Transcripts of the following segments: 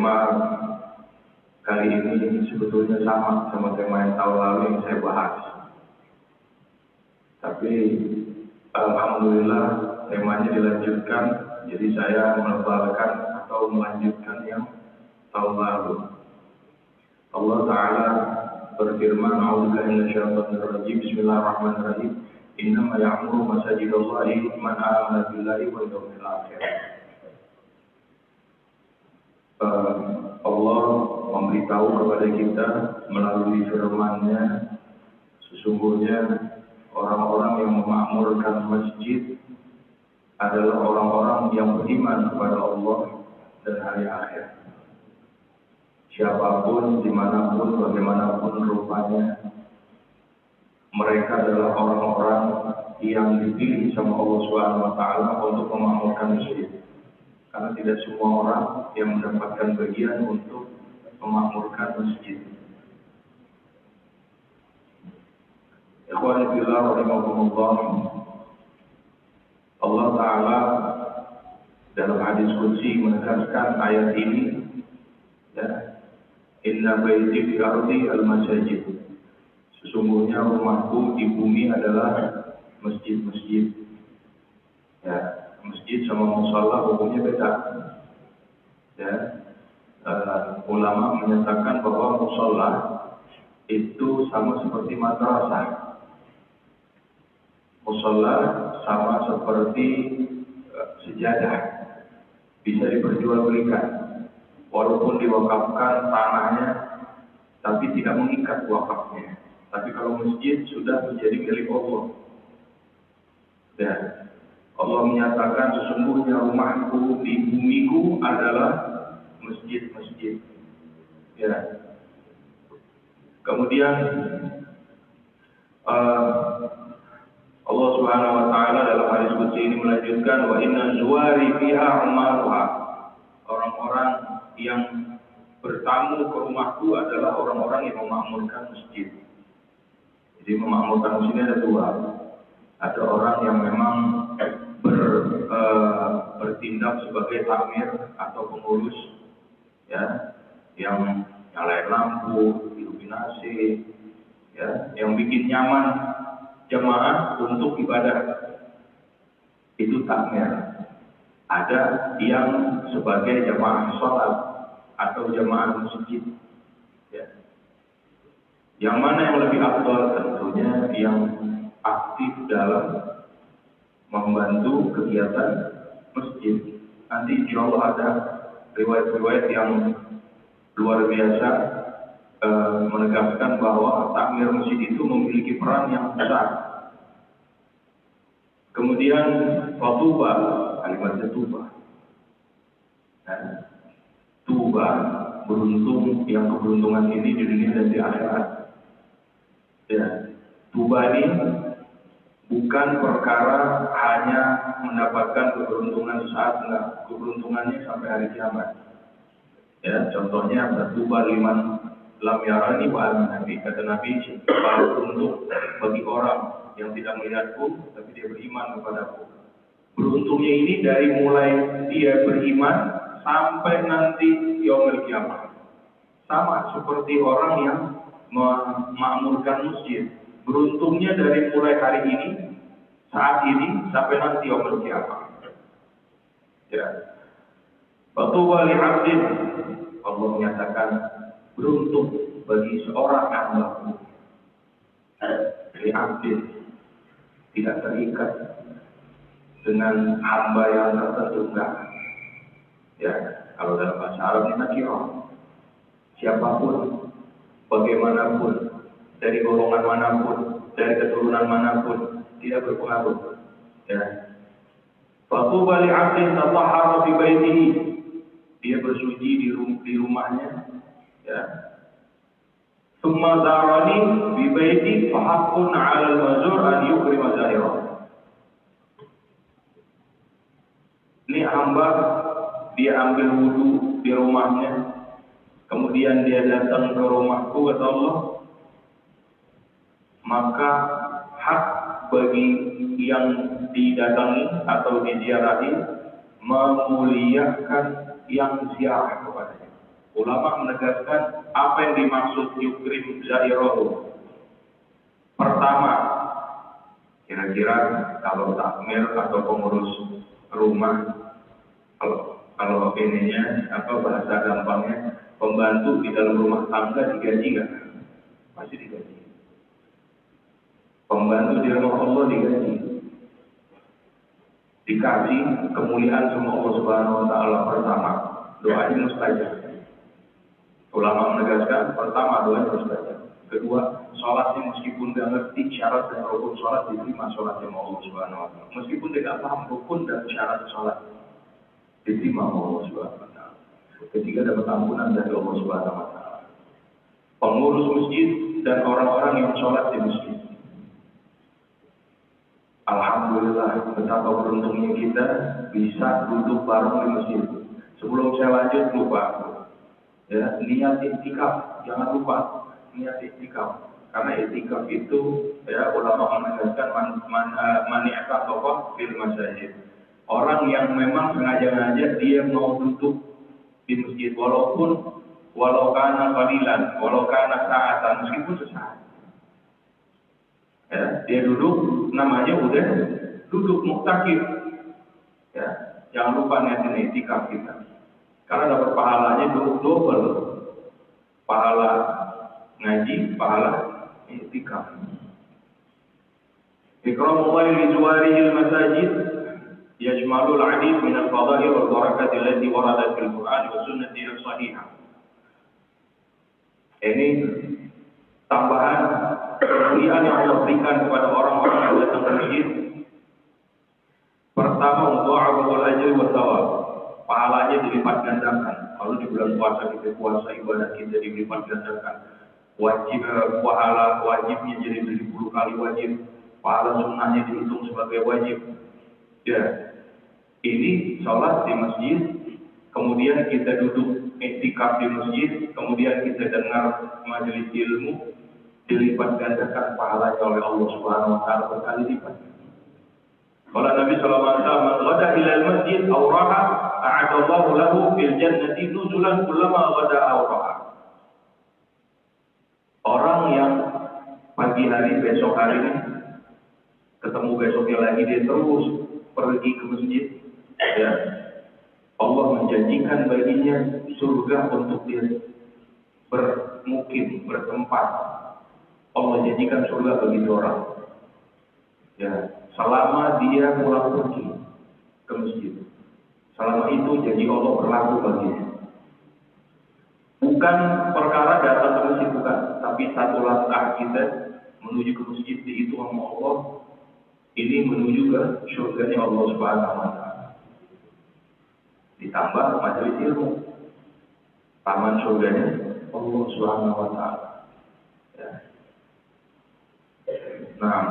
tema kali ini sebetulnya sama tema yang tahun lalu yang saya bahas. Tapi alhamdulillah temanya dilanjutkan, jadi saya menebalkan atau melanjutkan yang tahun lalu. Allah Ta'ala berfirman, A'udzubillahi minasyaitonir rajim, Bismillahirrahmanirrahim. Innama ya'muru masajidallahi man amana billahi wal yawmil akhir. Allah memberitahu kepada kita melalui firman-Nya, sesungguhnya orang-orang yang memakmurkan masjid adalah orang-orang yang beriman kepada Allah dan hari akhir. Siapapun, dimanapun, bagaimanapun rupanya, mereka adalah orang-orang yang dipilih sama Allah SWT untuk memakmurkan masjid. Karena tidak semua orang yang mendapatkan bagian untuk memakmurkan masjid. Ikhwani fillah rahimakumullah. Allah Ta'ala dalam hadis qudsi menegaskan ayat ini, ya, Inna baiti fil ardi al-masajid. Sesungguhnya rumahku di bumi adalah masjid-masjid. Ya, masjid sama mushola hukumnya beda. Ya, ulama menyatakan bahwa mushola itu sama seperti madrasah. Mushola sama seperti sejadah, bisa diperjualbelikan. Walaupun diwakafkan tanahnya, tapi tidak mengikat wakafnya. Tapi kalau masjid sudah menjadi milik Allah. Dan Allah menyatakan sesungguhnya rumahku di bumiku adalah masjid-masjid. Ya. Kemudian Allah Subhanahu wa Ta'ala dalam hadis qudsi ini melanjutkan, wa inna zuwari fiha umaruha. Orang-orang yang bertamu ke rumahku adalah orang-orang yang memakmurkan masjid. Jadi memakmurkan masjid ada dua. Ada orang yang memang bertindak sebagai takmir atau pengurus, ya, yang nyalain lampu, iluminasi, ya, yang bikin nyaman jamaah untuk ibadah. Itu takmir. Ada yang sebagai jamaah sholat atau jamaah masjid. Ya. Yang mana yang lebih afdal? Tentunya yang aktif dalam membantu kegiatan masjid. Nanti insya Allah ada riwayat-riwayat yang luar biasa menegaskan bahwa takmir masjid itu memiliki peran yang besar. Kemudian fatuba, kalimatnya tuba. Tuba, beruntung, yang keberuntungan ini di dunia dan di akhirat. Ya, tuba ini bukan perkara hanya mendapatkan keberuntungan saat, enggak, keberuntungannya sampai hari kiamat. Ya, contohnya bertuba liman lam yarani wa Nabi, kata Nabi, beruntung bagi orang yang tidak melihatku tapi dia beriman kepadaku. Beruntungnya ini dari mulai dia beriman sampai nanti yaumul kiamat. Sama seperti orang yang memakmurkan masjid. Beruntungnya dari mulai hari ini, saat ini sampai nanti yaumul kiamat. Ya. Fatuba li 'abdin, Allah menyatakan beruntung bagi seorang hamba. Li 'abdin, tidak terikat dengan hamba yang tertentu, enggak. Ya, kalau dalam bahasa Arab ini nakirah. Siapapun, bagaimanapun, dari golongan manapun, dari keturunan manapun, tidak berpengaruh. Ya. Fatuba li 'abdin tatahhara fi baitihi. Dia bersuci di rumahnya. Ya. Tsumma zarani bi baiti fa haqqun 'ala al-mazur an yukrima zahira. Ini hamba dia ambil wudu di rumahnya, kemudian dia datang ke rumahku, kata Allah, maka hak bagi yang didatangi atau diziarahi memuliakan yang ziarah kepadanya. Ulama menegaskan apa yang dimaksud yukrim zairahu. Pertama, kira-kira kalau takmir atau pengurus rumah, kalau ininya bahasa gampangnya, pembantu di dalam rumah tangga digaji nggak? Pasti digaji. Pembantu di rumah Allah digaji. Dikasih kemuliaan sama Allah Subhanahu wa taala pertama. Doanya mustajab. Ulama menegaskan pertama doanya mustajab. Kedua, sholatnya meskipun tidak ngerti syarat dan rukun sholat diterima sholatnya Allah Subhanahu wa taala. Meskipun tidak paham rukun dan syarat sholat diterima Allah Subhanahu wa taala. Ketiga, dapat ampunan dari Allah Subhanahu wa taala. Pengurus masjid dan orang-orang yang sholat di masjid. Alhamdulillah, betapa beruntungnya kita bisa duduk bareng di masjid. Sebelum saya lanjut, lupa ya, niat iktikaf, jangan lupa niat iktikaf. Karena iktikaf itu ya ulama menegaskan mani'aka tokoh fil masjid. Orang yang memang sengaja-sengaja dia mau duduk di masjid walau kana qalilan, walau kana sa'atan, meskipun sesaat. Ya, dia duduk, namanya udah duduk muktakif. Ya, jangan lupa niatin iktikaf kita. Karena dapat pahalanya double. Pahala ngaji, pahala iktikaf. Ikramullahi li juwarihil masajid yajmalul adid min al-fadha'il wal barakat allati waradat fil Qur'an wa sunnati as-sahihah. Ini tambahan kemuliaan yang Allah berikan kepada orang-orang yang datang ke masjid. Pertama, untuk abul ajri wa thawab. Pahalanya dilipat gandakan. Kalau di bulan puasa kita puasa, ibadah kita dilipat gandakan. Pahala wajibnya jadi 1000 kali wajib. Pahala sunnahnya dihitung sebagai wajib. Ya, ini sholat di masjid. Kemudian kita duduk iktikaf di masjid. Kemudian kita dengar majelis ilmu. Dilipat gandakan pahalanya oleh Allah Subhanahu wa taala berkali lipat. Kalau Nabi sallallahu alaihi wasallam ghada ila al-masjid aw raha a'ada Allah lahu fil jannati nuzulan kullama ghada aw raha. Orang yang pagi hari besok hari ketemu besoknya lagi dia terus pergi ke masjid, ya. Allah menjanjikan baginya surga untuk dia bermukim, bertempat. Allah jadikan surga bagi orang. Ya, selama dia pulang pergi ke masjid. Selama itu jadi Allah berlaku baginya. Bukan perkara datang ke masjid, bukan. Tapi satu langkah kita menuju ke masjid itu sama Allah. Ini menuju ke surganya Allah Subhanahu wa taala. Ditambah majelis ilmu. Taman surganya Allah Subhanahu wa taala. Ya. Nah,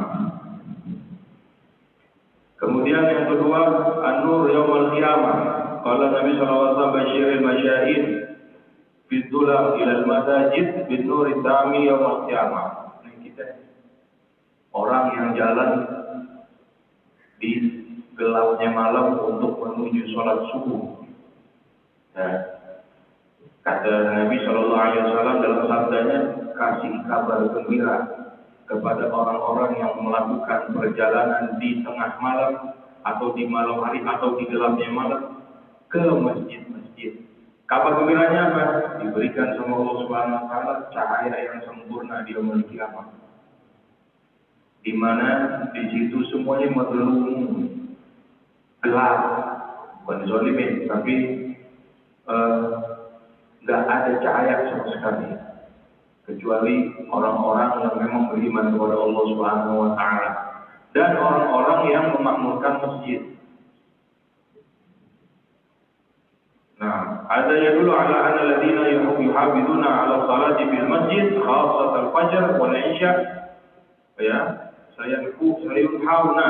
kemudian yang kedua, an-nur yaumul qiyamah. Qala Nabi sallallahu alaihi wasallam basyiril masyahid bidulam ila al-masajid bin-nur tami yaumul qiyamah. Ini kita orang yang jalan di gelapnya malam untuk menuju sholat subuh. Ya. Kata Nabi sallallahu alaihi wasallam dalam sabdanya, kasih kabar gembira kepada orang-orang yang melakukan perjalanan di tengah malam atau di malam hari atau di gelapnya malam ke masjid-masjid. Kabar gembiranya apa? Diberikan sama Allah Subhanahu wa taala cahaya yang sempurna di yaumul qiyamah. Di mana di situ semuanya melulu gelap, bukan zalimin, tapi nggak ada cahaya sama sekali. Kecuali orang-orang yang memang beriman kepada Allah Subhanahu wa taala dan orang-orang yang memakmurkan masjid. Nah, ada yang dulu ala anna alladziina yuhafizuna 'ala salati fil masjid khassat al-fajr wal 'isya ya sayunhauna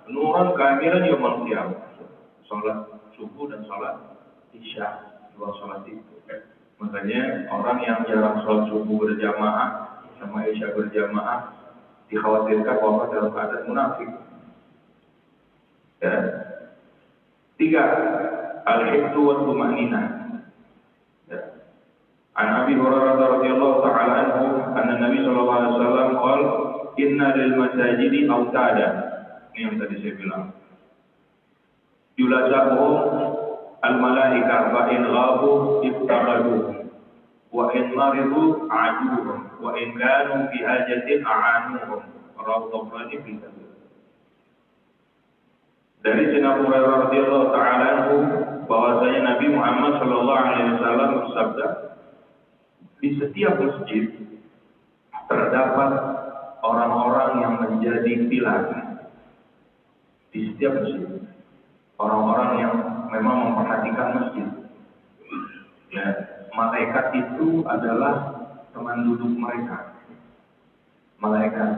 nuran kamilan yaumil qiyamah. Salat subuh dan salat isya, dua salat itu. Makanya orang yang jarang sholat subuh berjamaah sama isya berjamaah dikhawatirkan bahwa dalam keadaan munafik. Ya. 3. Al-hifdzu wa tuma'ninah. Ya. An Abi Hurairah radhiyallahu ta'ala anhu anna Nabi sallallahu alaihi wasallam qala inna lil masajidi awtada. Ini yang tadi saya bilang. Yulazabuhum al malaika wa in ghabu iftaqaduhum wa in maridu a'aduhum wa in kanu fi hajatin a'anuhum. Rawahu Tabrani fi Kabir. Dari Sayyidina Abu Hurairah radhiyallahu ta'ala anhu bahwasanya Nabi Muhammad sallallahu alaihi wasallam bersabda, di setiap masjid terdapat orang-orang yang menjadi pilar. Di setiap masjid orang-orang yang memang memperhatikan masjid. Ya, malaikat itu adalah teman duduk mereka. Malaikat.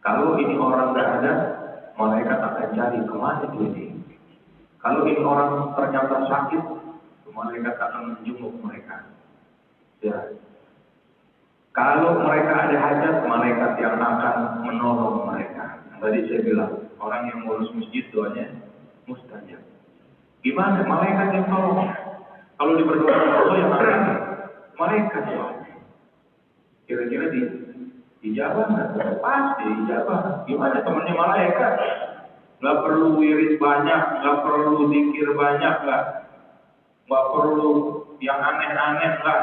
Kalau ini orang tidak ada, malaikat akan cari kemana ini. Kalau ini orang ternyata sakit, malaikat akan menjenguk mereka. Ya. Kalau mereka ada hajat, malaikat yang akan menolong mereka. Tadi saya bilang, orang yang ngurus masjid doanya mustajab. Gimana? Malaikat yang tolong. Kalau diberdoa Allah yang akan malaikat ya. Kira-kira dijawab nggak? Pasti dijawab. Gimana temannya malaikat? Nggak perlu wirid banyak, nggak perlu zikir banyak lah, nggak perlu yang aneh-aneh lah.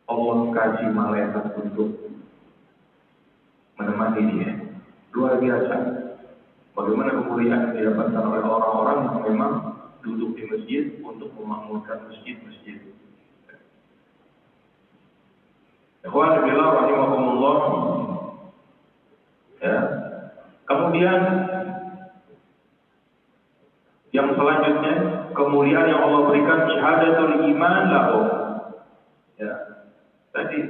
Allah kasih malaikat untuk menemani dia. Luar biasa. Bagaimana kemuliaan yang didapatkan oleh orang-orang yang memang duduk di masjid untuk memakmurkan masjid-masjid. Ikhwan fillah rahimahumullah. Ya. Kemudian yang selanjutnya kemuliaan yang Allah berikan syahadatul iman lahu. Ya. Tadi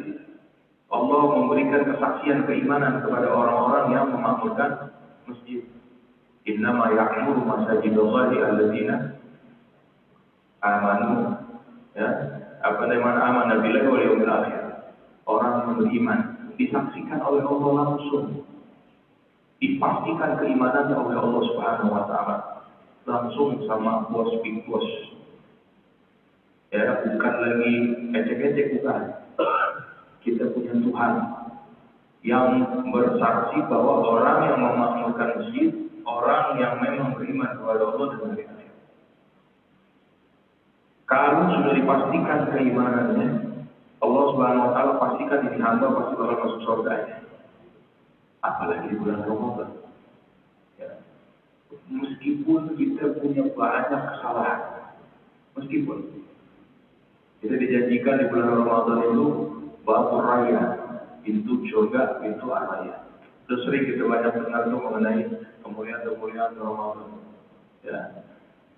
Allah memberikan kesaksian keimanan kepada orang-orang yang memakmurkan masjid. Innama ya'muru masajidallahi alladzina amanu, ya, apa namanya, amana billahi wal yawmil akhir. Orang yang beriman disaksikan oleh Allah langsung, dipastikan keimanannya oleh Allah Subhanahu wa taala langsung sama bos big boss. Ya, bukan lagi ecek-ecek, bukan. Kita punya Tuhan yang bersaksi bahwa orang yang memakmurkan masjid, orang yang memang beriman kepada Allah dan hari akhir. Kalau sudah dipastikan keimanannya, Allah Subhanahu wa taala pastikan ini hamba pasti bakal masuk surga. Apalagi di bulan Ramadan. Ya. Meskipun kita punya banyak kesalahan, meskipun kita dijanjikan di bulan Ramadan itu batu raya, pintu surga, pintu raya. Terus sering kita banyak dengar itu mengenai kemuliaan-kemuliaan Ramadan. Ya.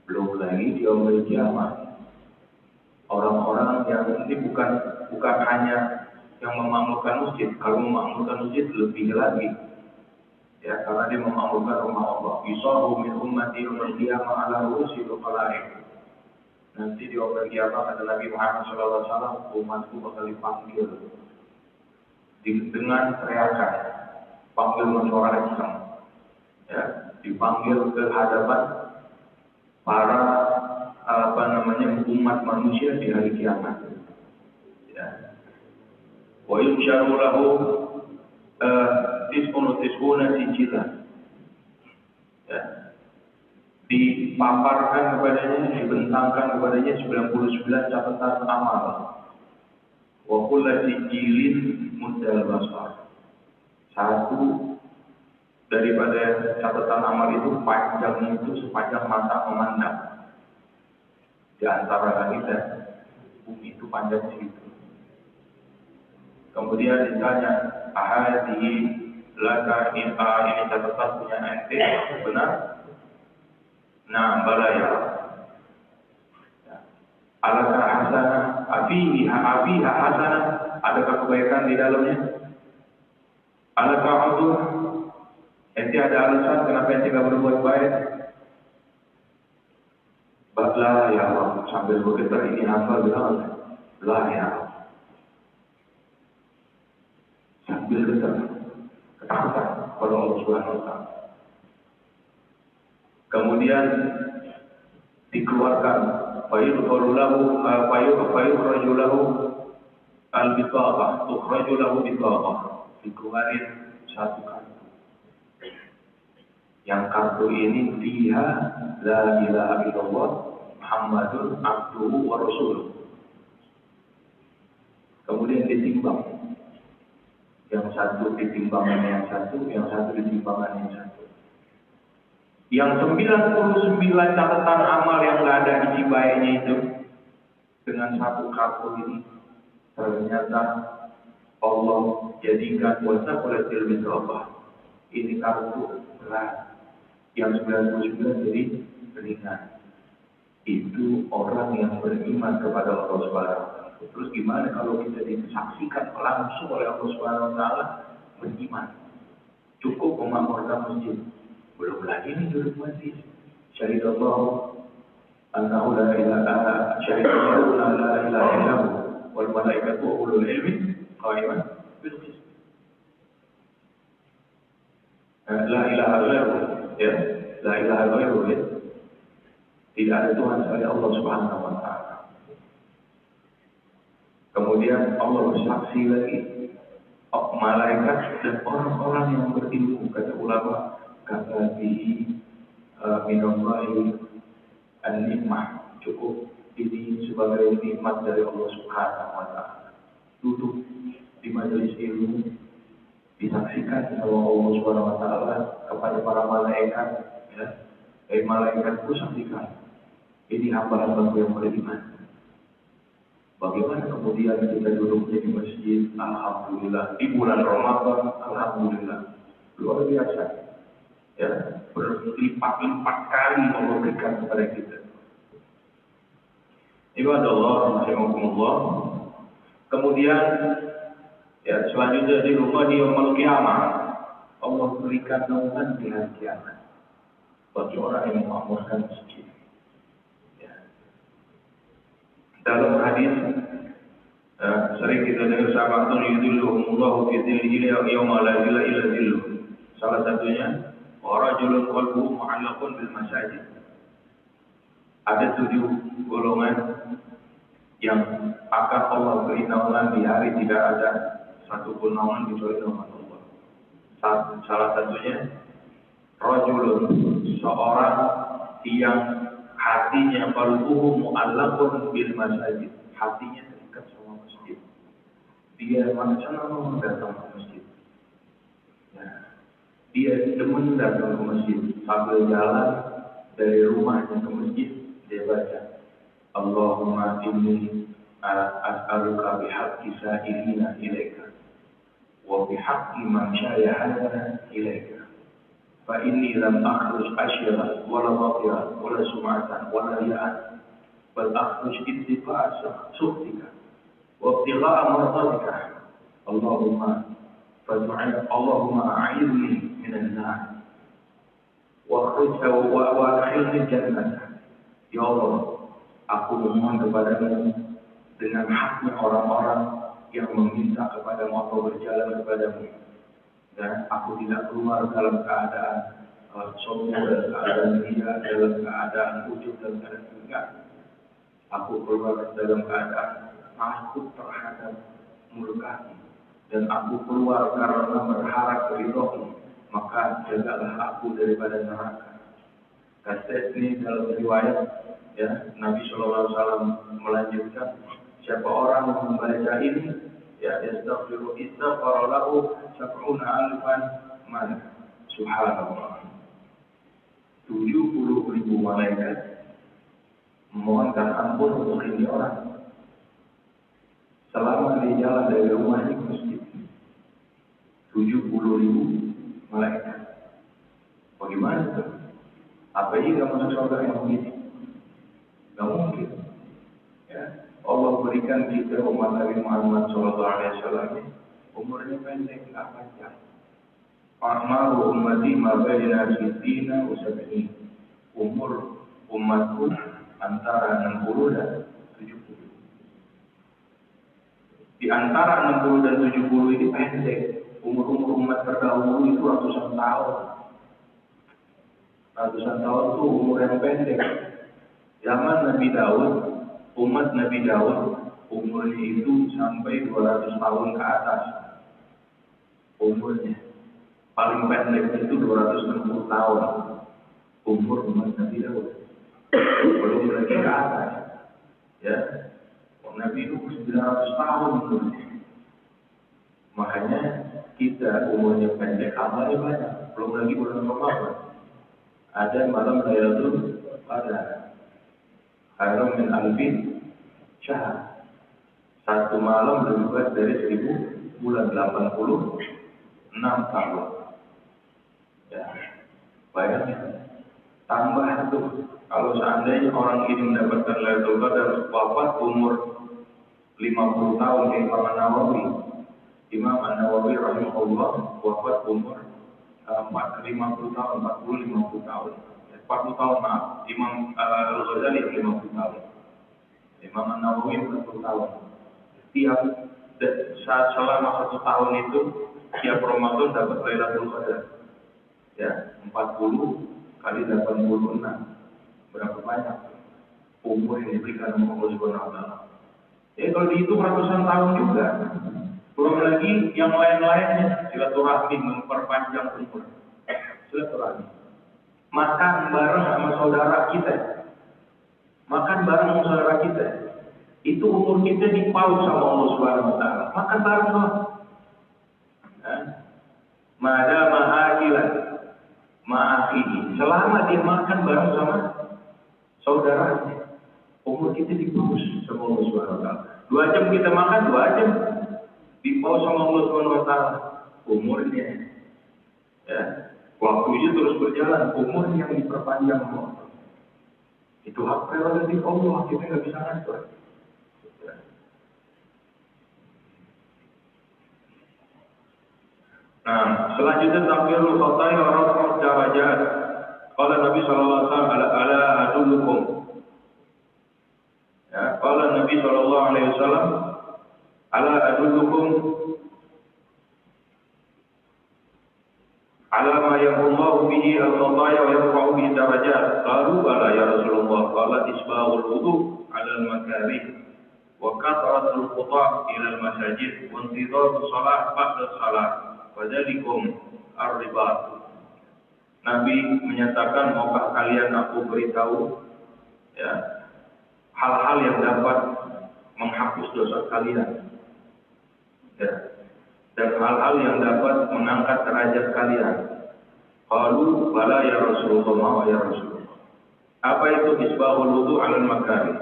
Belum lagi di yaumul kiamat. Orang-orang yang ini bukan hanya yang memakmurkan masjid. Kalau memakmurkan masjid lebih lagi. Ya, karena dia memakmurkan rumah Allah. Yusahu min ummati yawmal qiyamah ala ru'usil khalaiq. Nanti di yaumul kiamat kata Nabi Muhammad SAW, umatku bakal dipanggil dengan teriakan, panggil suara kencang, ya, dipanggil ke hadapan para umat manusia di hari kiamat. Ya. Wa yunsharu lahu tis'una sijilan. Ya. Dipaparkan kepadanya, dibentangkan kepadanya 99 catatan amal. Wa kullu sijilin muddal basar. Satu daripada catatan amal itu panjangnya itu sepanjang mata memandang. Di antara langit dan bumi itu panjang segitu. Kemudian ditanya, ahadihi laka ini catatan punya ente, benar? Nah, balaya. Alakah hasanah, afiha hasanah, adakah kebaikan di dalamnya? Alakah udur, ente ada alasan kenapa ente tidak berbuat baik? Lah ya Allah, sambil bergetar ini hafal bilang, lah ya Allah. Sambil getar, ketakutan kepada Allah Subhanahu wa taala. Kemudian dikeluarkan fayudkhalu lahu fayukhraju lahu al-bitaqah, tukhraju lahu bitaqah, dikeluarin satu kartu. Yang kartu ini fiha la ilaha illallah Muhammadun abduhu wa rasuluh. Kemudian ditimbang. Yang satu ditimbangan yang satu ditimbangan yang satu. Yang 99 catatan amal yang nggak ada isi baiknya itu dengan satu kartu ini ternyata Allah jadikan puasa kolatil bitaqah. Ini kartu berat. Yang 99 jadi ringan. Itu orang yang beriman kepada Allah Subhanahu. Terus gimana kalau kita disaksikan langsung oleh Allah Subhanahu wa taala beriman? Cukup memakmurkan masjid. Belum lagi ini duduk masjid. Syahidallahu annahu la ilaha syahidallahu la ilaha illallah wal malaikatu wa ulul ilmi qa'iman bil qist. La ilaha illallah, ya. La ilaha illallah, ya. Tidak ada Tuhan selain Allah Subhanahu wa taala. Kemudian Allah bersaksi lagi, malaikat dan orang-orang yang berilmu, kata ulama, kata di minallahi an-nikmah, cukup ini sebagai nikmat dari Allah Subhanahu wa taala. Duduk di majelis ilmu disaksikan oleh Allah Subhanahu wa taala kepada para malaikat, ya. Malaikat itu saksikan, ini hamba-hamba yang beriman. Bagaimana kemudian kita duduk di masjid, alhamdulillah, di bulan Ramadan, alhamdulillah, luar biasa. Ya, berlipat-lipat kali Allah berikan kepada kita. Ibadallah, rahimakumullah. Kemudian, ya selanjutnya di rumah di yaumul qiyamah, Allah berikan naungan di hari kiamat bagi orang yang memakmurkan masjid. Dalam hadis sering kita dengar sahabatun yudhilluhumullahu fi dhillihi yawma la dhilla illa dhilluh. Salah satunya rajulun qalbuhu mu'allaqun bil masajid. Ada 7 golongan yang akan Allah beri naungan di hari tidak ada satu pun naungan kecuali naungan Allah. Salah satunya rajulun, seorang yang hatinya qalbuhu mu'allaqun bil masajid, hatinya terikat sama masjid. Dia senang datang ke masjid. Ya. Dia demen datang ke masjid, sambil jalan dari rumahnya ke masjid dia baca, Allahumma inni as'aluka bihaqqi sa'ilina ilaika wa bihaqqi man syayahana ilaika. فإني لم أخرج أشيرا ولا باطلا ولا سمعة ولا رياء بل أخرج اتقاء سخطك وابتغاء مرضاتك اللهم أعيذني من النار وأدخلني الجنة. Ya Allah, aku memohon kepadamu dengan haknya orang-orang yang meminta kepadamu, aku berjalan kepadamu. Dan aku tidak keluar dalam keadaan sombong, dalam keadaan ria, dalam keadaan ujub, dalam keadaan enggak. Aku keluar dalam keadaan takut terhadap murkamu, dan aku keluar karena berharap ridhomu. Maka jagalah aku daripada neraka. Kata ini dalam riwayat, ya, Nabi SAW melanjutkan, siapa orang yang membaca ini, ya istaghfara lahu 70,000 malaikat. Subhanallah. 70.000 malaikat memohonkan ampun untuk ini orang selama dia jalan dari rumahnya ke masjid. 70.000 malaikat. Bagaimana itu? Apa ini gak masuk surga yang begini? Gak mungkin. Ya. Allah berikan kita umat Nabi Muhammad SAW umurnya pendek, nggak panjang. Fa'maru ummati ma baina sittina wa sab'in. Umur umatku antara 60 dan 70. Di antara 60 dan 70 ini pendek. Umur umat terdahulu itu ratusan tahun. Ratusan tahun itu umur yang pendek. Zaman Nabi Daud umat Nabi Daud umurnya itu sampai 200 tahun ke atas. Umurnya paling pendek itu 260 tahun. Umur umat Nabi Daud. Belum lagi ke atas. Ya. Nabi itu 900 tahun umurnya. Makanya kita umurnya pendek, amalnya banyak. Belum lagi bulan Ramadan. Ada malam Lailatul Qadar. Khairum min alfin syahr. Satu malam lebih baik dari 1000 bulan, 86 tahun. Ya, bayangin. Tambah itu, kalau seandainya orang ini mendapatkan Lailatul Qadar wafat umur 50 tahun kayak Imam An-Nawawi. Imam An-Nawawi rahimahullah wafat umur 50 tahun, 40-50 tahun. 40 tahun maaf. Imam Al-Ghazali 50 tahun. Imam An-Nawawi 40 tahun. Selama 1 tahun itu tiap Ramadan dapat Lailatul Qadar. Ya, 40 kali 86. Berapa banyak umur yang diberikan oleh Allah Subhanahu wa taala. Ya kalau dihitung ratusan tahun juga. Belum lagi yang lain-lainnya, silaturahmi memperpanjang umur. Silaturahmi. Makan bareng sama saudara kita. Makan bareng sama saudara kita. Itu umur kita dipaut sama Allah Subhanahu wa taala. Makan bareng sama. Mada ma'akilan ma'akhihi. Selama dia makan bareng sama saudaranya, umur kita dipaut sama Allah Subhanahu wa taala. 2 jam kita makan, 2 jam dipaut sama Allah Subhanahu wa taala umurnya. Ya. Waktunya terus berjalan, umur yang diperpanjang Allah. Itu hak prerogatif Allah, kita nggak bisa ngatur. Nah, selanjutnya takbirul khataya wa raf'ud darajat. Qala Nabi sallallahu alaihi wasallam ala adullukum. Ya, qala Nabi sallallahu alaihi wasallam ala adullukum ala ma yamullahu bihi al-khataya wa yarfa'u bihi darajat. Qalu bala ya Rasulullah. Qala isbahul wudu 'ala al-makarih wa kathratul khuta' ila al-masajid wa intidharus shalah ba'da shalah. Wadzalikum ar-ribat. Nabi menyatakan, maukah kalian aku beritahu ya hal-hal yang dapat menghapus dosa kalian, ya, dan hal-hal yang dapat mengangkat derajat kalian. Qalu bala ya Rasulullah, ya Rasulullah. Apa itu isbahul wudu 'alal makarih?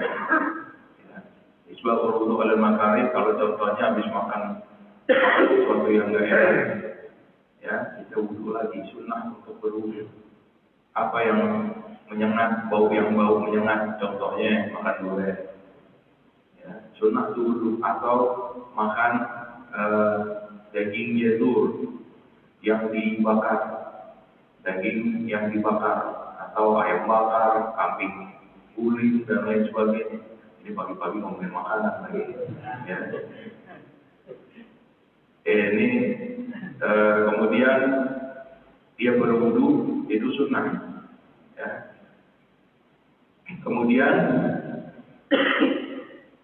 Ya, isbahul wudu 'alal makarih kalau contohnya habis makan sesuatu yang enggak enak, ya kita wudu lagi, sunnah untuk berwudu. Apa yang menyengat, bau menyengat, contohnya makan durian, ya, sunnah itu wudu. Atau makan daging jelur yang dibakar, daging yang dibakar, atau ayam bakar, kambing guling dan lain sebagainya. Ini pagi-pagi ngomongin makanan lagi, ya. Ini kemudian dia berwudu, itu sunnah, ya. Kemudian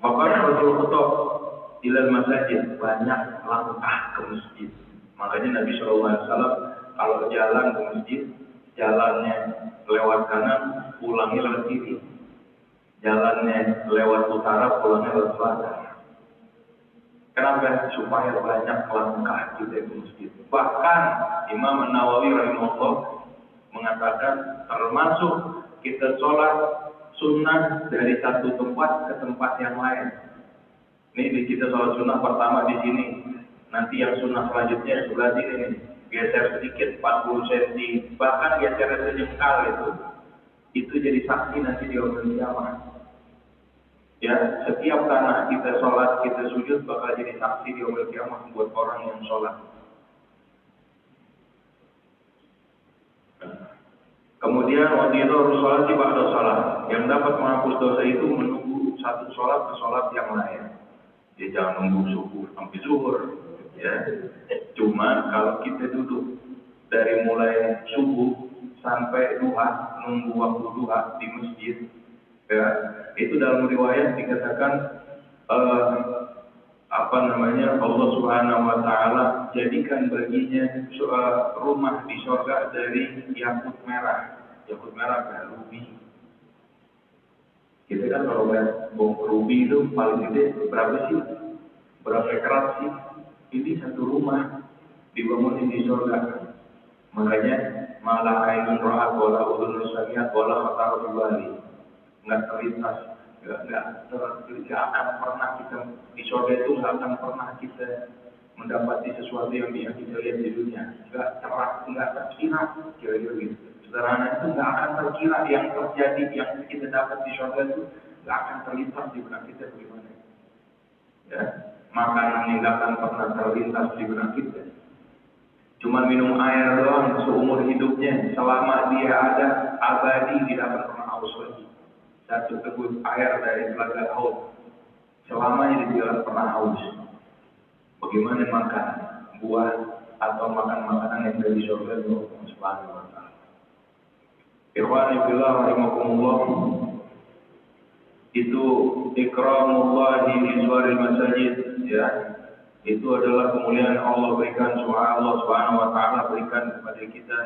Bapak Rasul Khutob ilal masajid, banyak langkah ke masjid. Makanya Nabi SAW kalau jalan ke masjid, jalannya lewat kanan, pulangnya lewat kiri. Jalannya lewat utara, pulangnya lewat selatan. Kenapa? Supaya banyak langkah kita ke masjid. Bahkan Imam An-Nawawi rahimahullah mengatakan termasuk kita sholat sunnah dari satu tempat ke tempat yang lain. Ini kita sholat sunnah pertama di sini. Nanti yang sunnah selanjutnya sebelah sini nih. Geser sedikit 40 cm, bahkan geser sejengkal itu. Itu jadi saksi nanti di yaumul qiyamah. Ya, setiap tanah kita sholat, kita sujud bakal jadi saksi di yaumul qiyamah buat orang yang sholat. Kemudian waktu itu harus sholat di ba'da sholat. Yang dapat menghapus dosa itu menunggu satu sholat ke sholat yang lain. Dia jangan nunggu subuh sampai zuhur, ya. Cuma kalau kita duduk dari mulai subuh sampai duha, nunggu waktu duha di masjid, Ya, itu dalam riwayat dikatakan Allah Subhanahu wa taala jadikan baginya rumah di surga dari yakut merah. Yakut merah kan rubi. Kita kan kalau lihat rubi itu paling gede berapa sih? Berapa karat sih? Ini satu rumah dibangun di surga. Makanya malah ainun ra'at wala udhun sami'at wala khatar fi bali. Enggak terlintas, enggak akan pernah kita di surga itu enggak akan pernah kita mendapati sesuatu yang kita lihat di dunia. Enggak terkira kira-kira gitu. Sederhana itu enggak akan terkira yang terjadi yang kita dapat di surga itu enggak akan terlintas di benak kita bagaimana. Ya, makanan yang enggak akan pernah terlintas di benak kita. Cuma minum air doang seumur hidupnya, selama dia ada abadi tidak akan pernah haus lagi. Satu teguk air dari telaga haus, selamanya dia tidak akan pernah haus. Bagaimana makan buah atau makan makanan yang dari surga Allah Subhanahu wa taala. Ikhwani fillah rahimakumullah, itu ikramullahi li suwaril masajid, ya. Itu adalah kemuliaan Allah berikan, Allah Subhanahu wa taala berikan kepada kita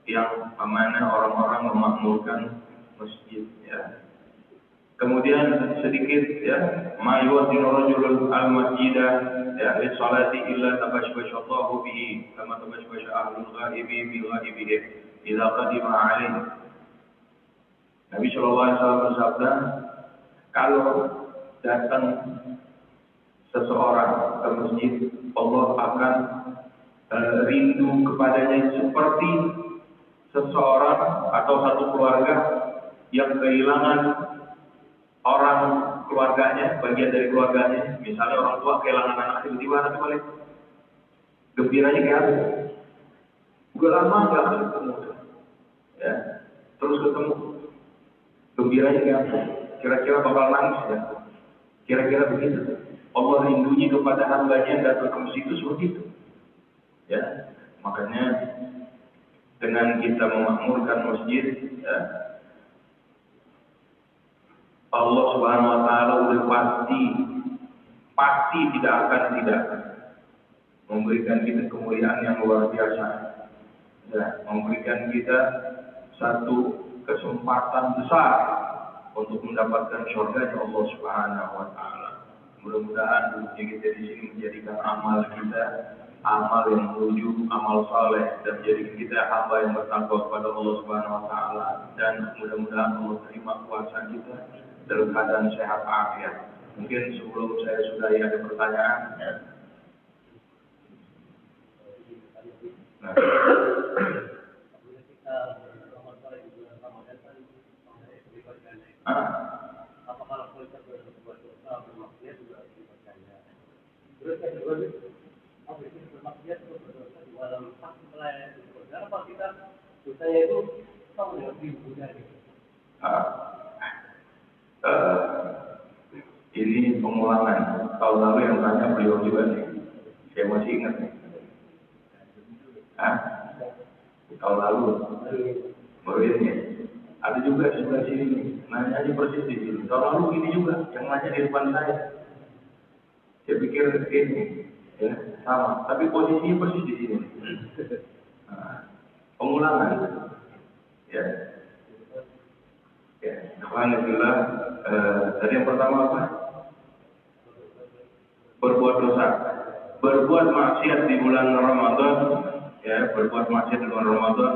yang mana orang-orang memakmurkan masjid, ya. Kemudian sedikit, ya, ma yuwaddinu rajulun al-masjida ya li salati illa tabashbashallahu bihi kama tabashbasha ahlul ghaibi bi ghaibihi idza qadima alaihi. Nabi sallallahu alaihi wasallam bersabda, kalau datang seseorang ke masjid, Allah akan rindu kepadanya seperti seseorang atau satu keluarga yang kehilangan orang keluarganya, bagian dari keluarganya. Misalnya orang tua kehilangan anak, tiba-tiba anak balik, gembiranya kayak apa? Udah lama nggak ketemu, ya, terus ketemu, gembiranya kayak apa? Kira-kira bakal nangis, ya? Kira-kira begitu. Allah rindunya kepada hambanya yang datang ke masjid itu seperti itu, ya. Makanya dengan kita memakmurkan masjid, ya, Allah Subhanahu wa taala udah pasti tidak akan memberikan kita kemuliaan yang luar biasa, ya, memberikan kita satu kesempatan besar untuk mendapatkan surga Allah Subhanahu wa taala. Mudah-mudahan duduknya kita di sini menjadikan amal kita amal yang menuju amal saleh dan menjadikan kita hamba yang bertakwa kepada Allah Subhanahu wa taala, dan mudah-mudahan Allah terima puasa kita dalam keadaan sehat afiat. Mungkin sebelum saya sudahi ada pertanyaan. Nah. Terus yang kedua itu, apa itu bermaksiat itu berdosa di dalam hak melayani itu. Kenapa kita dosanya itu sama dengan ribunya gitu? Ini pengulangan. Tahun lalu yang tanya beliau juga nih. Saya masih ingat nih. Tahun lalu baru ini. Ada juga sebelah sini nih. Nanya aja persis di sini. Tahun lalu ini juga yang nanya di depan saya. Saya pikir ini, ya, sama, tapi posisinya persis di sini. Pengulangan, ya. Ya, alhamdulillah. Tadi yang pertama apa? Berbuat dosa, berbuat maksiat di bulan Ramadan, ya, berbuat maksiat di bulan Ramadan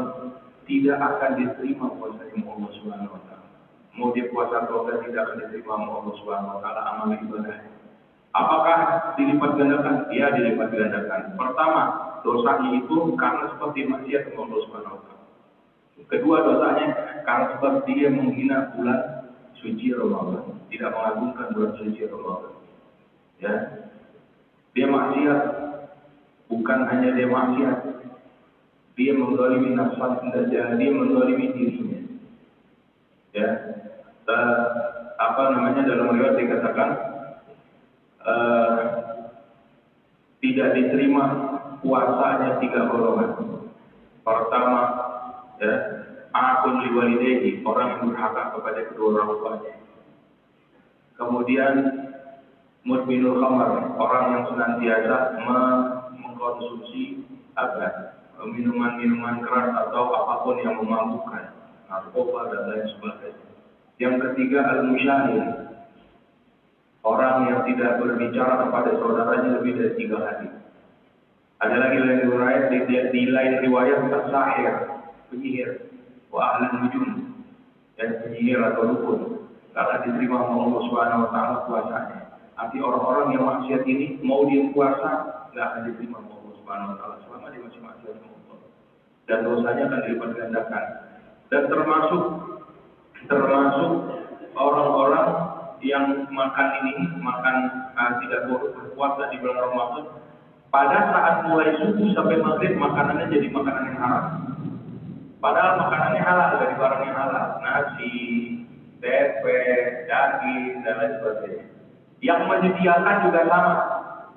tidak akan diterima puasanya Allah Subhanahu wa taala. Mau dia puasa atau tidak akan diterima Allah Subhanahu wa taala amal ibadah. Apakah dilipat gandakan? Ya, dilipat gandakan. Pertama, dosanya itu karena seperti maksiat kepada Allah Subhanahu wa taala. Kedua, dosanya karena seperti dia menghina bulan suci Ramadan, tidak mengagungkan bulan suci Ramadan. Ya. Dia maksiat, bukan hanya dia maksiat. Dia menzalimi nafsanya dan dia menzalimi dirinya. Ya. Dalam riwayat dikatakan tidak diterima puasanya 3 golongan. Pertama, ya, akun liwalidayhi, orang yang durhaka kepada kedua orang tuanya. Kemudian mudminul khamar, orang yang senantiasa mengkonsumsi minuman-minuman keras atau apapun yang memabukkan, narkoba dan lain sebagainya. Yang ketiga al-musyahir, orang yang tidak berbicara kepada saudaranya lebih dari 3 hari. Ada lagi lain riwayat di lain riwayat as-sahir, penyihir, wa ahlan nujum, dan penyihir atau dukun, karena diterima Allah Subhanahu wa taala puasanya. Arti orang-orang yang maksiat ini mau dia puasa enggak akan diterima Allah Subhanahu wa taala selama dia masih maksiat sama Allah. Dan dosanya akan dilipat gandakan. Dan termasuk orang-orang yang makan tidak berpuasa di bulan Ramadan, pada saat mulai subuh sampai maghrib makanannya jadi makanan yang haram. Padahal makanannya halal, dari barang yang halal, nasi, tempe, daging dan lain sebagainya. Yang menyediakan juga sama,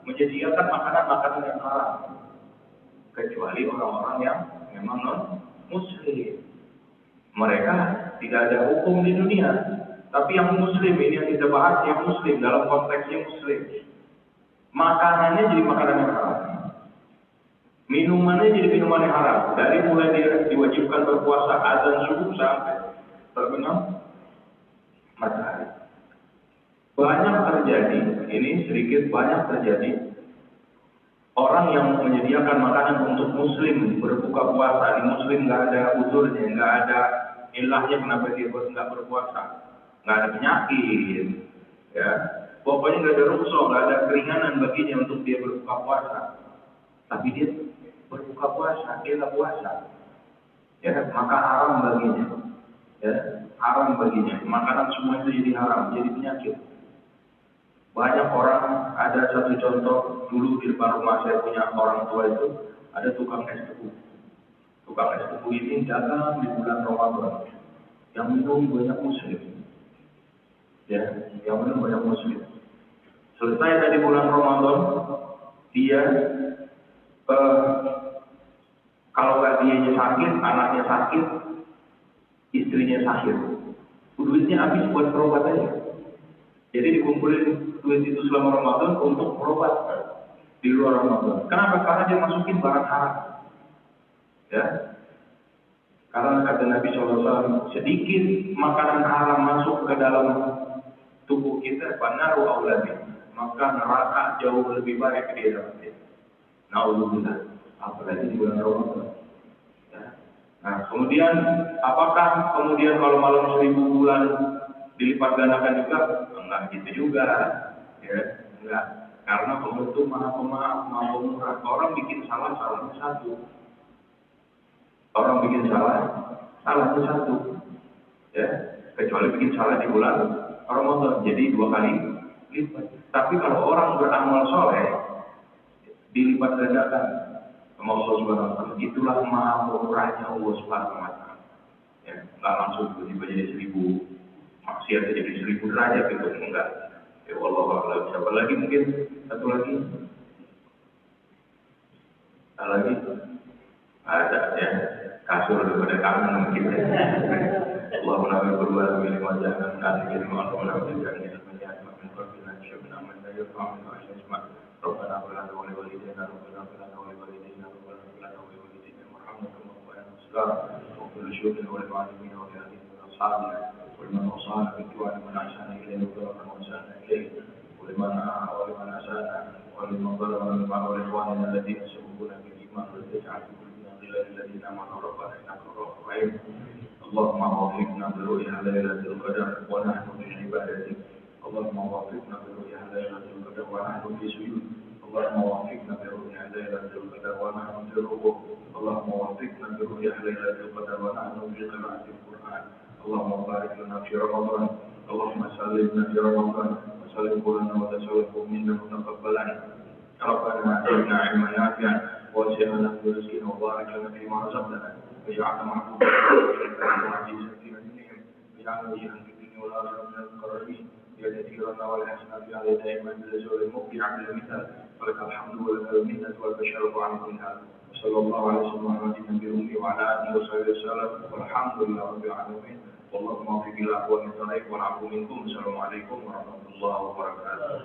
menyediakan makanan-makanan yang haram, kecuali orang-orang yang memang non-muslim. Mereka tidak ada hukum di dunia, tapi yang muslim ini yang kita bahas, yang muslim dalam konteksnya muslim, makanannya jadi makanan yang haram, minumannya jadi minuman yang haram. Dari mulai dia diwajibkan berpuasa azan subuh sampai terbenam matahari. Banyak terjadi, ini sedikit banyak terjadi, orang yang menyediakan makanan untuk muslim berbuka puasa. Di muslim nggak ada uzurnya, nggak ada ilahnya kenapa dia nggak berpuasa, nggak ada penyakit, ya. Pokoknya nggak ada rukhsah, nggak ada keringanan baginya untuk dia berbuka puasa. Tapi dia berbuka puasa, dia nggak puasa, ya, maka haram baginya, ya, haram baginya. Makanan semua itu jadi haram, jadi penyakit. Banyak orang, ada satu contoh dulu di depan rumah saya punya orang tua itu, ada tukang es tebu. Tukang es tebu ini dagang di bulan Ramadan, yang minum banyak muslim, ya, yang minum banyak muslim. Selesai dari bulan Ramadan, dia kalau nggak dianya sakit, anaknya sakit, istrinya sakit, duitnya habis buat berobat aja. Jadi dikumpulin duit itu selama Ramadan untuk berobat di luar Ramadan. Kenapa? Karena dia masukin barang haram, ya. Karena kata Nabi SAW, sedikit makanan haram masuk ke dalam tubuh kita, fanaru aulabi, maka neraka jauh lebih baik dia dapatin. Naudzubillah, apalagi di bulan Ramadan. Ya. Nah, kemudian apakah kemudian kalau malam 1000 bulan dilipat gandakan juga? Enggak gitu juga, ya, enggak. Karena Allah itu Maha Pemaaf, Maha Pemurah. Orang bikin salah, salahnya satu. Orang bikin salah, salahnya satu, ya. Kecuali bikin salah di bulan Ramadan, jadi 2 kali lipat. Tapi kalau orang beramal soleh, dilipat gandakan sama Allah Subhanahu wa taala. Itulah Maha Pemurahnya Allah Subhanahu wa taala. Ya, enggak langsung tiba-tiba jadi 1000 maksiat jadi 1000 derajat gitu, enggak. Ya Allah a'lam. Siapa lagi mungkin? Satu lagi? Ada lagi? Ada, ya. Kasur daripada kangen mungkin. Allahumma nabi berbuat milik wajah dan nanti jadi maaf menampilkan ini semuanya makin berbina syabna man la yafhamu wa yasma. Rabbana qulana wa liwalidina rabbana qulana wa liwalidina rabbana qulana wa liwalidina warhamna wa ansur wa kullu syu'in wa liwalidina wa liwalidina wa ashabina ولمن وصانا بالدعاء لمن أحسن إليه وتوفنا وأحسن إليه ولمن أسانا ولمن ظلم ولإخواننا الذين سبقونا بالإيمان ولا تجعل في قلوبنا غلا للذين آمنوا ربنا إنك رؤوف رحيم. اللهم وفقنا برؤيا ليلة القدر ونحن في عبادتك. اللهم وفقنا برؤيا ليلة القدر ونحن في سجود. اللهم وفقنا برؤيا ليلة القدر ونحن في ركوع. اللهم وفقنا برؤيا ليلة القدر ونحن في قراءة القرآن. اللهم بارك لنا في رمضان. اللهم سلمنا في رمضان وسلم لنا وتسلم منا متقبلا. ربنا آتنا علما نافعا واسعنا في رزقنا وبارك لنا فيما رزقنا واجعلنا معكم عزيزا في دينهم واجعلنا وجيها في الدنيا والآخرة من المقربين يا كثيرنا والحسنات على دائما بالزول المبدع بالمثال ولك الحمد ولك المنة ولك الشرف عن كل هذا. Sallallahu alaihi wasallam Nabi Umi wa ala alihi wasallam. Walhamdulillahirabbil alamin. Wallahu muwaffiq ila aqwamit thariq wa na'fu minkum. Assalamualaikum warahmatullahi wabarakatuh.